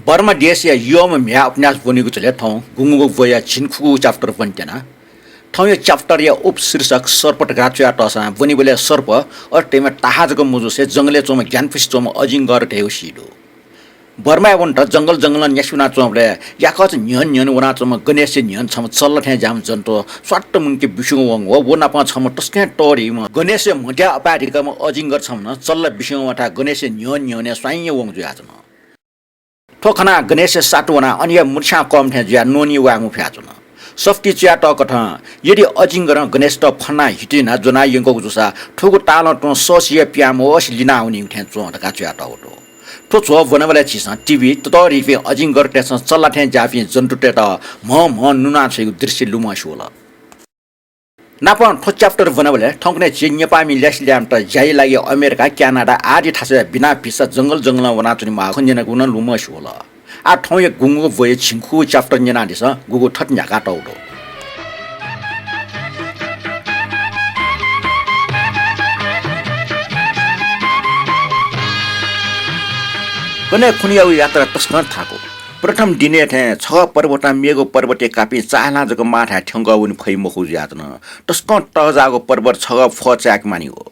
Barma desia Yomha mhyaaya उपन्यास बनेको छ ठाउँ गुङ्गुको voya छिनखुको च्याप्टर पनि थिएन ठाउँ यो च्याप्टर या उपशीर्षक सर्पट गाचुया टसा बनिबले सर्प अटेमा ताहाजको मुजुसे जंगले चोम ज्ञानफिस चोम अजिङ्गर ठेउ सिडो बर्मा एवन्ट जंगल न्यासुना चोमले याकच न्यन वना चोम गणेश न्यन छम चल्ल ठे जाम जन्तो स्वाट्ट मुनके बिसुङ वङ हो वना पा छम टस्के टरी म गणेश मट्या अपाधिकम अजिङ्गर छम न चल्ल बिसुङ वटा गणेश न्यने स्वाइय वङ जुयाजन ठोखना गणेश साटवना अनि मुर्छा कम ठे ज्या नोनी वामु फ्याचन सफ्टी च्या टकठ यदि अजिङ्गर गणेश त फना हिटिना जना यंको जुसा ठोगु ताल टो सोसिया प्यामो अस लिना उनी ठे चो ढका च्या टोटो ठो छो वनबले छिस टिभी ततरी फे अजिङ्गर टेस चल्ला ठे जाफी जन्तु टेट म नुना छेगु दृश्य लुमा शोला नापन ठो च्याप्टर वनबले ठंकने छि नेपामी ल्यासल्याम त जाई लागि अमेरिका क्यानाडा आदि ठासे बिना भिसा जंगल वना चुनि मा खन्जेना गुन लुमा शोला आ ठौ एक गुङ्गु voya छिंखु च्याप्टर न्याना दिस गुगु ठट न्याका टौडो कने खुनियाउ यात्रा तस्कर थाको प्रथम दिने थे छ पर्वता मेगो पर्वते कापी चाहना जको माथा ठंगा उनि खै मखु यातन तस्कर टजागो पर्वत छ फचाक मानियो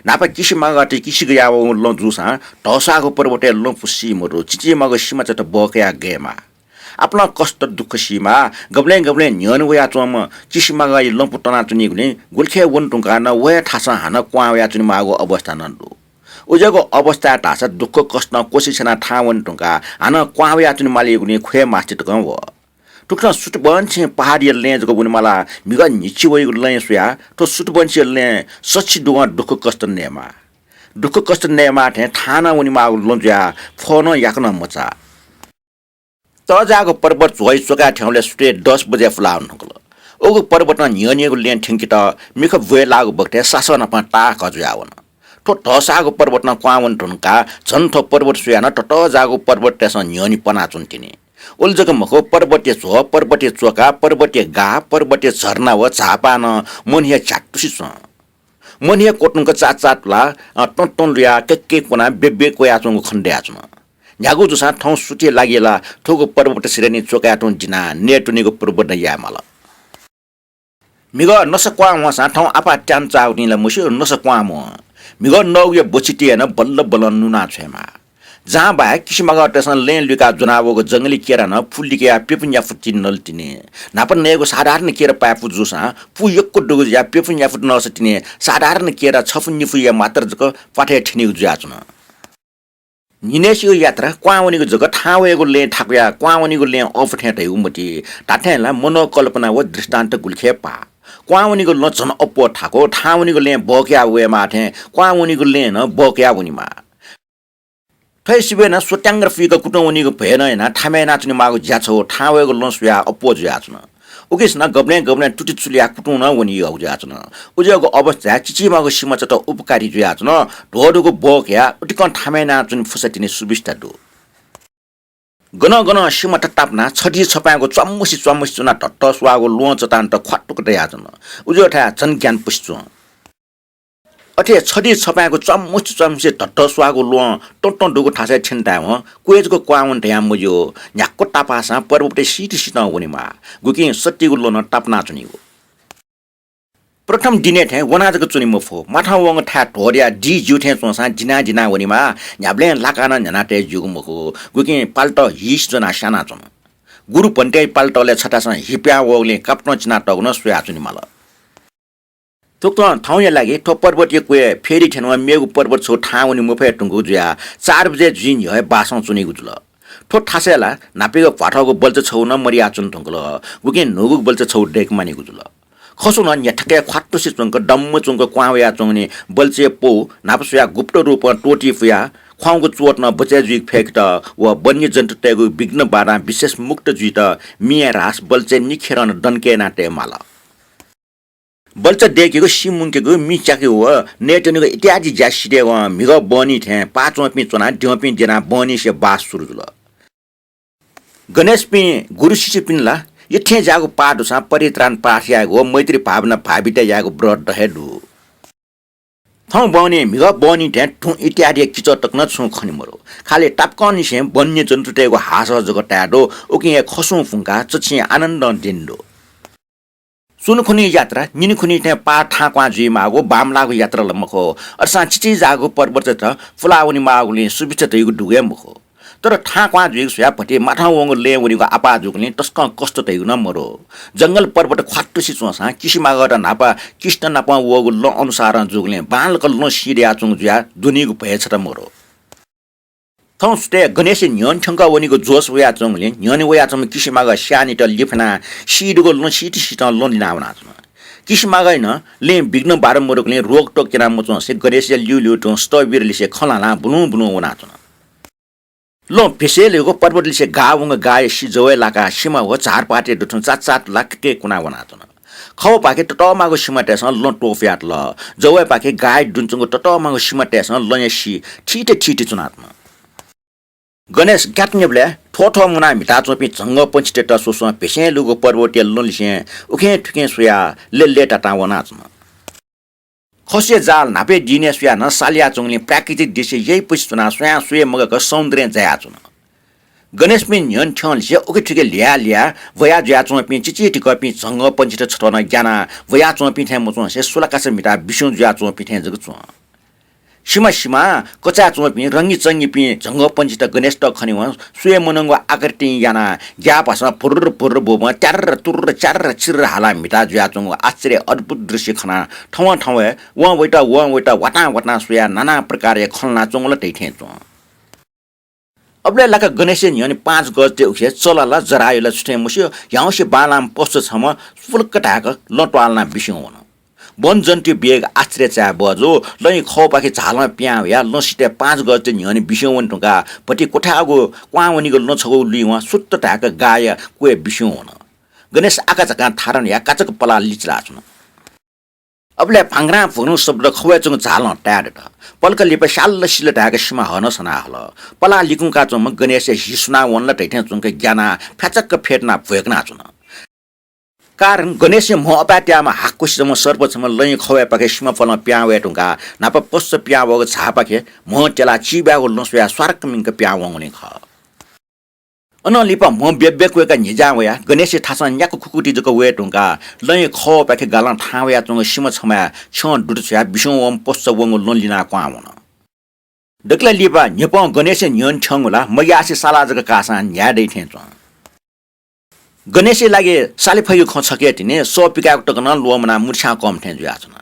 नापा किसिमा गति किसिग याव ल जुसा टसागो पर्वते ल पुसी मरो चिचे मगो सीमा चट बकया गेमा अपना कष्ट दुःख सीमा गब्ले न्यन वया चोम किसिमा गइ ल पुटना चुनि गुने गुल्खे वन टुका न वया ठासा हान क्वा वया चुनि मागो अवस्था नन्दु उजको अवस्था ढासा दुःख कष्ट कोसिसना ठावन टुका हान क्वा वया चुनि माली गुने खे मास्टित गव टुक्रा सुटबन्छि पहाडी लेजको बुन मला मिग निछि वइ लय सुया तो सुटबन्छि ले सच्ची दुख कष्ट नेमा थे थाना उनि मा लन्ज्या फोन याकन मचा तजाको पर्वत झोइ चोका ठेउले सुटे 10 बजे फुलाउन नकल ओगो पर्वत न्यनेको लेन ठिंकी त मिख भए लागु बक्ते सासन प ता खजुयावन तो टसाको पर्वत न क्वावन टुनका झन्थो पर्वत सुया न टटजाको पर्वत तेस न्यनी पना चुन्टिने उल्जक मखो पर्वतीय झो पर्वतीय चोका पर्वतीय गा पर्वतीय झरना व झापा न मोनिया चाटुसी छ मोनिया कोटुङको चाटला टटन लिया केके कोना बेबे कोया चंगु खण्ड्या छ न्यागु जुसा ठौ सुटे लागेला ठोगो पर्वत सिरेनी चोका टुन जिना नेटुनीको पर्वत या मल मिग नसक्वा वसा ठौ आपा ट्यान चाउनीला मुसि नसक्वा म मिग नौय बचिटिएन बल्ल नुना छेमा जहाँ बाहेक किसिमका टेसन लेन लुका जुनावोको जंगली केरा न फुल्लिके पेपुन्या फुट्टी नल्टिने नापन नेको साधारण केरा पापु जुसा पु यक्को डुगु या पेपुन्या फुट नसटिने साधारण केरा छफुन्नी फुया मात्र जक पाठे ठिनि जुयाचुन निनेसियो यात्रा क्वावनीको जग ठावेको ले ठाकुया क्वावनीको ले अफ ठेटै उमति टाठेला मनोकल्पना व दृष्टान्त गुल्खे पा क्वावनीको ल जन अपो ठाको ठावनीको ले बक्या वे माथे क्वावनीको ले न बक्या उनीमा थैसिबेन सोट्याङ्गर फिको कुटौनीको भएन हैन ठामे नाच्ने मागो ज्याछो ठावेको लसुया अपोज याच्न उकिस न गब्ने टुटी चुलिया कुटौन वनी हौ ज्याच्न उजको अवस्था चिचिमागो सीमा चट उपकारी ज्याच्न ढोडुको बक्या उटिकन ठामे नाच्ने फुसटिने सुबिस्ता दु गन सीमा टटाप्ना छडी छपाको चम्मुसी चुना टट्ट स्वागो लोच तान्त खट्टुक याच्न उजो ठा जन ज्ञान पुष्चो अथे छडी छपाको चम्मुसी टट्ट स्वागो लो टट्ट डुगो ठासे छिन्ता हो कुएजको क्वावन ध्याम मुजो न्याक्को टापासा पर्वते सिटी हुनेमा गुकी सट्टीगु लो न टाप्ना चुनिगो प्रथम दिने थे वनाजको चुनि मफो माथा वङ ठा ढोरिया डी जुथे चोसा जिना हुनेमा न्याब्ले लाकाना न्यानाटे जुगु मखो गुकी पाल्ट हिस जना साना चुन गुरु पन्टे पाल्टले छटासा हिप्या वगले काप्न चिना टग्न सुया चुनि माल तुक ठाउँया लागि ठो पर्वतीय कुए फेरि ठेनवा मेगु पर्वत छौ ठाउनी मुफे टुङ्गु जुया 4 बजे जिन हय बासौ चुनिगु जुल ठो ठासेला नापेको फाठाको बल्च छौ न मरिया चुन टुङ्गल गुके नगु बल्च छौ डेक मानिगु जुल खसु न न्याठके ख्वाट्टुसी चुङ्क डम्म चुङ्क क्वावया चुङ्ने बल्चे पो नापसुया गुप्त रूप टोटी फुया ख्वाउको चोट न बचे जुइक फेक्ट व वन्य जन्तु तेगु विघ्न बारा विशेष मुक्त जुइट मिया रास बल्चे निखेर न डन्के नाटे माला बल्च देखेको सिमुङ्केको मिचाके हो नेटनीको इत्यादि ज्यासिडे व मिग बनी थे 5 पि चोना ढ्यपि जना बनी से बास सुरु जुल गणेश पि गुरु शिष्य पिनला यथे जागो पाडुसा परित्राण पाठ्यागो मैत्री भावना भाबिते यागो ब्रड दहेडु थौ बने मिग बनी ट्या ठु इत्यादि किचटक न छु खनि मरो खाले टापकनि से वन्य जन्तु टेको हास जगटाडो ओके खसु फुंका चछि आनन्द दिन्दो सुनखुनी यात्रा निनखुनी ट्या पा ठाक्वा जी मागो बामलाको यात्रा लमखो अरसा चिची जागो पर्वत त फुलाउनी मागुले सुबिच तयगु डुगे मखो तर ठाक्वा जुग सुयापटे माथा वंग ले वनिको आपा जुगले टस्क कष्ट तयगु न मरो जंगल पर्वत ख्वाट्टुसी चोसा किसिमागट नापा किष्ट नापा वगु ल अनुसार जुगले बाल कल्लो सिरिया चुङ जुया दुनिगु भएछ त मरो थौस्टे गणेश न्यन ठंका वनिको जोस वया चुङले न्यन वया चुङ किसिमाग स्यानिट लिफना सिडुगो ल सिटी सिट ल लिनावना किसिमागै न ले बिग्न बारम्बरकले रोग टोकेना मचो से गणेश ल्युल्यु टो स्टबिरले से खलाला बुनु बुनु वना लो पेसेलेको पर्वतले से गावंग गाय सिजवे लाका सीमा हो चार पाटे दुठन चात चात लाख के कुना बनातन खौ पाके टटमागो सीमा टेसन लो टोफ्याट ल जवे पाके गाय दुन्छंगो टटमागो सीमा टेसन लयसी ठीटे ठीटे चुनात्म गणेश ग्याट्नेबले ठोठो मुना मिटा चोपी जंग पंचटे त सोसो पेसेलुको पर्वतीय लोलिसे उखे ठुके सुया ले टाटा वनाचन खसे जाल नापे दिने सुया न सालिया चुङले प्राकृतिक दृश्य यही पुष्टना स्वया सुय मगको सौन्दर्य जया चुन गणेश मिन न्यन ठन से ओके ठिके लिया वया ज्या चुङ पि चिची टिक पि जंग पंचित छटन ज्ञाना वया चुङ पि थे मचुङ से सुलाकासे मिटा बिसु ज्या चुङ पि थे जग चुङ सीमा कचा चुङ पि रंगी चंगी पि जंग पंचित गणेश त खनि व सुय मनंग आकृति याना ज्या भाषा पुर पुर बोम चार तुर चार चिर हाला मिटा ज्या चुङ आश्चर्य अद्भुत दृश्य खना ठौ ठौ व वटा वटा सुया नाना प्रकार खलना चुङल दैथे चुङ अबले लाका गणेश न्यन 5 गज ते उखे चलला जरायला छुटे मुस्यो याउसे बालाम पोस्ट छम फुलक टाक लटवालना बिस्यौ वन वन जन्ती बेग आश्चर्य चा बजो लै खौ पाके झालमा प्या या लसिटे 5 गज ते न्यन बिस्यौ वन टुका पटी कोठागो क्वावनीको नछगौ लिवा सुत्त टाक गाय कोए बिस्यौ वन गणेश आका चका थारन या काचक पला लिचरा छन अबले भांगरा फुनु शब्द खवे चुङ झाल टाड पल्क लिपे शाल सिल ढाके सीमा हन सना हल पला लिकुका चुम गणेश हिसना वनला टैठे चुङके ज्ञाना फ्याचक्क फेटना भएकना चुन कारण गणेश म अपाट्यामा हाकुसम सर्वसम लै खवे पाके सीमा फल प्यावे टुङका नाप पस्स प्यावग छापाके म चला चिब्यागो लसया स्वार्क मिङक प्यावङने ख अन लिपा म बेबेकवेका निजावया गणेश थासन याको खुकुटी जको वे टुङका लै खो पाके गाला ठावया चुङ सीमा छमा छ दुडछया बिसौम पस्स वङ लोलिना क्वावन दक्ला लिपा नेप गणेश न्यन छङला मयासे साला जको कासा न्यादै थे चुङ गणेश लागे साले फयो ख छके तिने सो पिकाको टकन लोमना मुर्छा कम थे जुया छन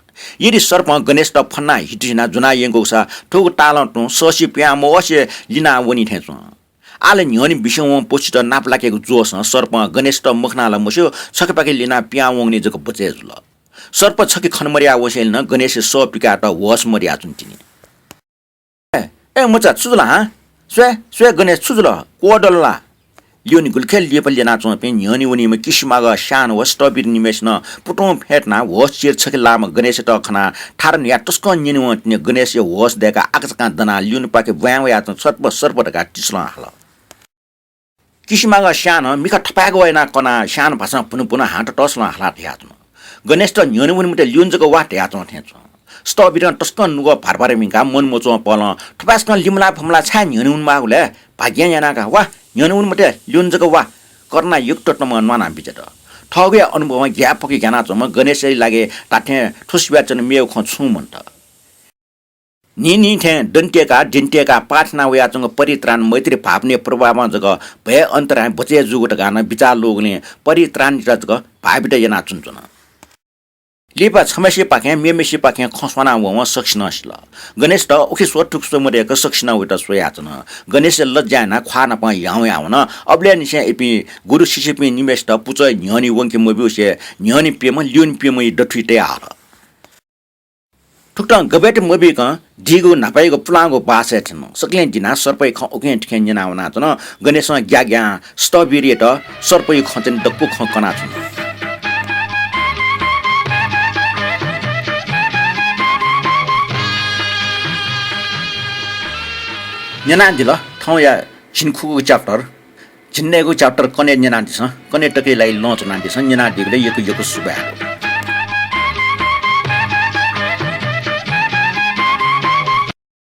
यदि सर्प गणेश त फन्ना हिटिना जुना यंगोसा ठोक टाल टु सोसी प्या मोसे लिना वनी थे चुङ आले न्यनी बिसौम पोचित नाप लागेको जोस सर्प गणेश त मुखनाला मुस्यो छकेपाके लिना प्यावङने जको बचे जुल सर्प छके खनमरिया वसेल न गणेश सो पिका त वस मरिया चुन्तिनी ए मचा छुजुला ह स्वे गणेश छुजुला कोडल्ला लियोनी गुलखेल लिएपल लेना चो पे न्यनी वनी म किसिमाग शान वस्तबिर निमेश न पुटो फेटना वस चिर छके लाम गणेश त खना थारन या टस्क निनि वने गणेश वस देका आकसका दना लियोनी पाके व्याव या सर्प टका टिसला हल किसिमाग शान मिका ठपाग वयना कना शान भाषा पुनु हाट टस्ला हला थ्याच्नु गणेश त न्यनी वनी मते लियोनजको वाट याच्नु थ्याच्नु स्टबिर टस्क नुग भारबारे मिका मन मोचो पल ठपास्क लिमला फमला छा न्यनी उन मागुले भाग्य यानाका वा न्यनी उन मते लियोनजको वा करना युक्त टम माना बिजट ठगे अनुभव ग्यापकी ज्ञाना चम गणेश लागे ताथे ठुसब्याचन मेउ खछु मन्त नि थे दन्टेका दिन्टेका पाठना वयाचंग परित्राण मैत्री भावने प्रभावमा जग भय अन्तरा बचे जुगट गान विचार लोगले परित्राण जग भावित yana चुनचुन लिपा छमेसी पाखे मेमेसी पाखे खसवाना वम सक्सिनसल गणेश त ओखि सोटुक सोमरेक सक्सिना उटा सोयाचन गणेश लज्जाना ख्वाना प याउ याउन अबले निसे एपि गुरु शिष्यपि निमेश त पुच न्यनी वंके मबिउसे न्यनी पेम ल्युन पेम दठुइटे आर ठुक्टा गबेट मबिक दिगु नापाइको पुलागो बासे थिन सकले दिना सर्पै ख ओके ठेन जना वना तन गणेश ग्या स्टबिरी त सर्पै खचन दक्कु ख कना थिन जना दिल ठाउँ या छिनखुको च्याप्टर छिन्नेको च्याप्टर कने जना दिस कने टकै लाई लन्च ना दिस जना दिगले यको सुबा